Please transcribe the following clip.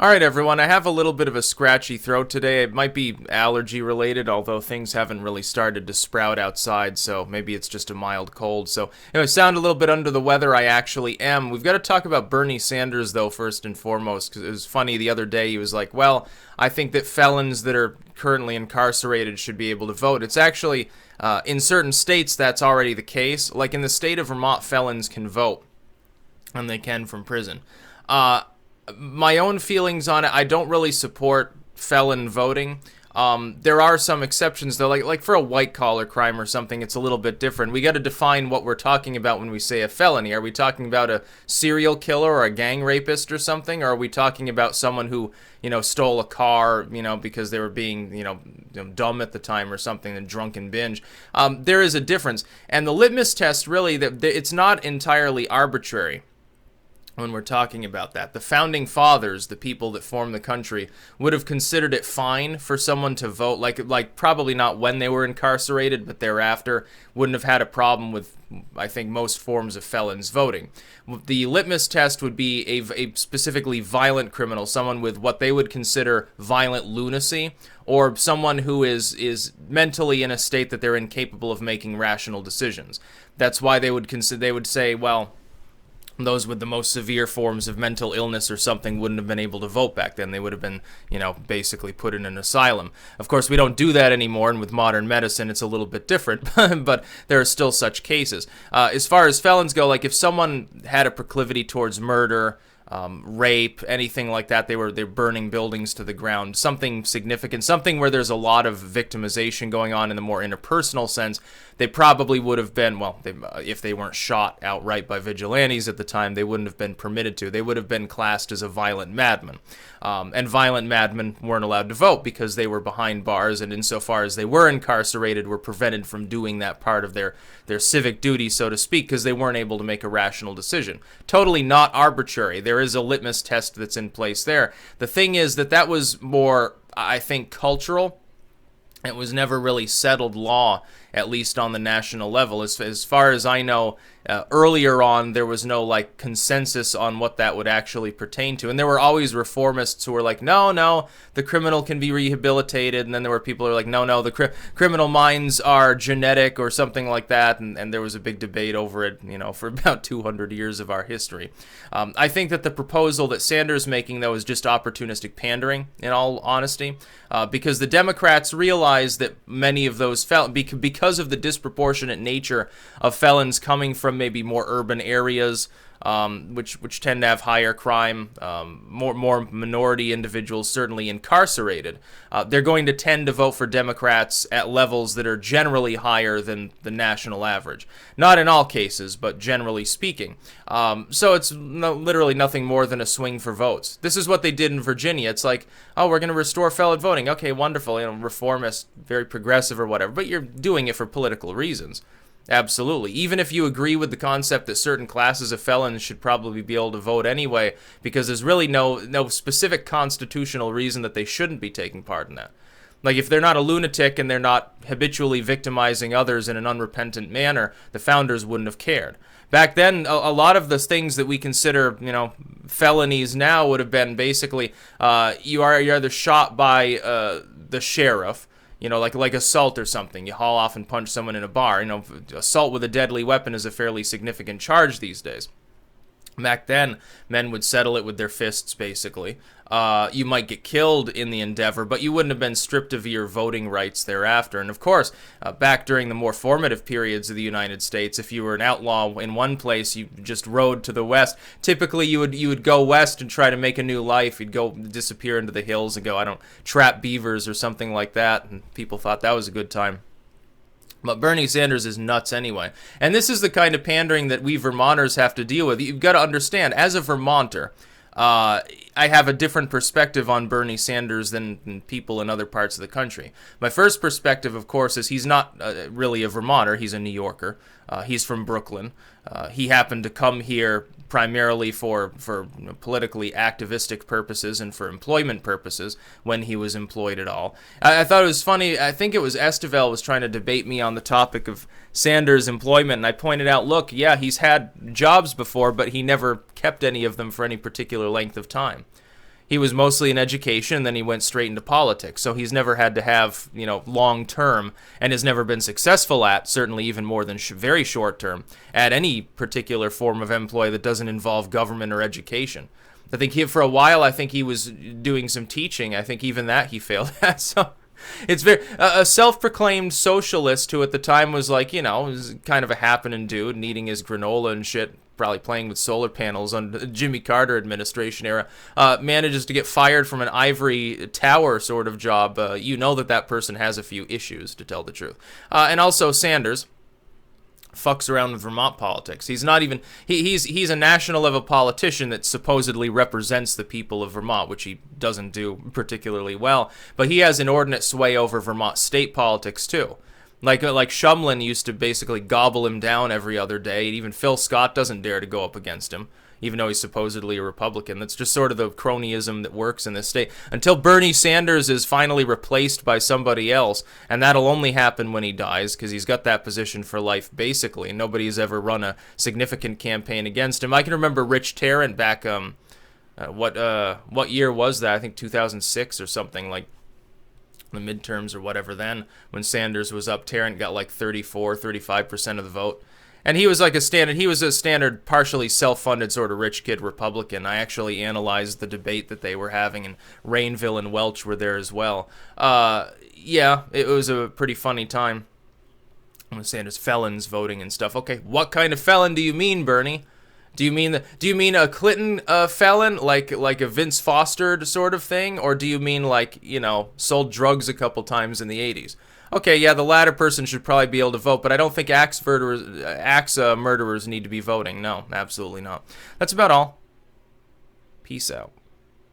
All right, everyone. I have a little bit of a scratchy throat today. It might be allergy related, although things haven't really started to sprout outside, so maybe it's just a mild cold. So, anyway, sound a little bit under the weather. I actually am. We've got to talk about Bernie Sanders, though, first and foremost, because it was funny the other day. He was like, well, I think that felons that are currently incarcerated should be able to vote. It's actually, in certain states, that's already the case. Like in the state of Vermont, felons can vote, and they can from prison. My own feelings on it, I don't really support felon voting. There are some exceptions, though, like for a white-collar crime or something, it's a little bit different. We got to define what we're talking about when we say a felony. Are we talking about a serial killer or a gang rapist or something? Or are we talking about someone who, stole a car, because they were being, dumb at the time or something, and drunk and binge? There is a difference. And the litmus test, really, it's not entirely arbitrary. When we're talking about that, the founding fathers, the people that formed the country, would have considered it fine for someone to vote, like probably not when they were incarcerated, but thereafter, wouldn't have had a problem with, I think, most forms of felons voting. The litmus test would be a specifically violent criminal, someone with what they would consider violent lunacy, or someone who is mentally in a state that they're incapable of making rational decisions. That's why they would say, well, those with the most severe forms of mental illness or something wouldn't have been able to vote back then. They would have been, basically put in an asylum. Of course, we don't do that anymore, and with modern medicine, it's a little bit different, but there are still such cases. As far as felons go, like if someone had a proclivity towards murder, rape, anything like that, they're burning buildings to the ground, something significant, something where there's a lot of victimization going on in the more interpersonal sense, they probably would have been, if they weren't shot outright by vigilantes at the time, they wouldn't have been permitted to. They would have been classed as a violent madman. And violent madmen weren't allowed to vote because they were behind bars, and insofar as they were incarcerated, were prevented from doing that part of their civic duty, so to speak, because they weren't able to make a rational decision. Totally not arbitrary. There is a litmus test that's in place there. The thing is that was more, I think, cultural. It was never really settled law, at least on the national level. As far as I know, earlier on, there was no consensus on what that would actually pertain to. And there were always reformists who were like, no, the criminal can be rehabilitated. And then there were people who were like, no, the criminal minds are genetic or something like that. And there was a big debate over it, for about 200 years of our history. I think that the proposal that Sanders is making, though, is just opportunistic pandering, in all honesty, because the Democrats realize that many of those felons, because of the disproportionate nature of felons coming from maybe more urban areas, which tend to have higher crime, more minority individuals certainly incarcerated, they're going to tend to vote for Democrats at levels that are generally higher than the national average. Not in all cases, but generally speaking. So it's literally nothing more than a swing for votes. This is what they did in Virginia. It's like, oh, we're going to restore felon voting. Okay, wonderful, reformist, very progressive or whatever, but you're doing it for political reasons. Absolutely. Even if you agree with the concept that certain classes of felons should probably be able to vote anyway, because there's really no specific constitutional reason that they shouldn't be taking part in that. Like, if they're not a lunatic and they're not habitually victimizing others in an unrepentant manner, the founders wouldn't have cared. Back then, a lot of the things that we consider, felonies now would have been basically, you're either shot by the sheriff, like assault or something. You haul off and punch someone in a bar. Assault with a deadly weapon is a fairly significant charge these days. Back then, men would settle it with their fists, basically. You might get killed in the endeavor, but you wouldn't have been stripped of your voting rights thereafter. And of course, back during the more formative periods of the United States, if you were an outlaw in one place, you just rode to the west. Typically, you would go west and try to make a new life. You'd go disappear into the hills and go, trap beavers or something like that. And people thought that was a good time. But Bernie Sanders is nuts anyway. And this is the kind of pandering that we Vermonters have to deal with. You've got to understand, as a Vermonter, I have a different perspective on Bernie Sanders than people in other parts of the country. My first perspective, of course, is he's not really a Vermonter. He's a New Yorker. He's from Brooklyn. He happened to come here primarily for politically activistic purposes and for employment purposes when he was employed at all. I thought it was funny. I think it was Estevel was trying to debate me on the topic of Sanders' employment, and I pointed out, look, yeah, he's had jobs before, but he never kept any of them for any particular length of time. He was mostly in education, and then he went straight into politics. So he's never had to have, long term, and has never been successful at, certainly even more than very short term, at any particular form of employ that doesn't involve government or education. I think for a while, I think he was doing some teaching. I think even that he failed at. So it's very a self-proclaimed socialist who at the time was like, was kind of a happening dude, eating his granola and shit, probably playing with solar panels on the Jimmy Carter administration era, manages to get fired from an ivory tower sort of job. That person has a few issues, to tell the truth. And also Sanders fucks around with Vermont politics. He's not even he's a national level politician that supposedly represents the people of Vermont, which he doesn't do particularly well, but he has inordinate sway over Vermont state politics too. Like Shumlin used to basically gobble him down every other day. Even Phil Scott doesn't dare to go up against him, even though he's supposedly a Republican. That's just sort of the cronyism that works in this state. Until Bernie Sanders is finally replaced by somebody else, and that'll only happen when he dies, because he's got that position for life, basically. Nobody's ever run a significant campaign against him. I can remember Rich Tarrant back, what year was that? I think 2006 or something, like the midterms or whatever then, when Sanders was up. Tarrant got like 35% of the vote. And he was like a standard, partially self-funded sort of rich kid Republican. I actually analyzed the debate that they were having, and Rainville and Welch were there as well. Yeah, it was a pretty funny time when Sanders felons voting and stuff. Okay, what kind of felon do you mean, Bernie? Do you mean a Clinton felon, like a Vince Foster sort of thing, or do you mean sold drugs a couple times in the 80s? Okay, yeah, the latter person should probably be able to vote, but I don't think axe murderers need to be voting. No, absolutely not. That's about all. Peace out.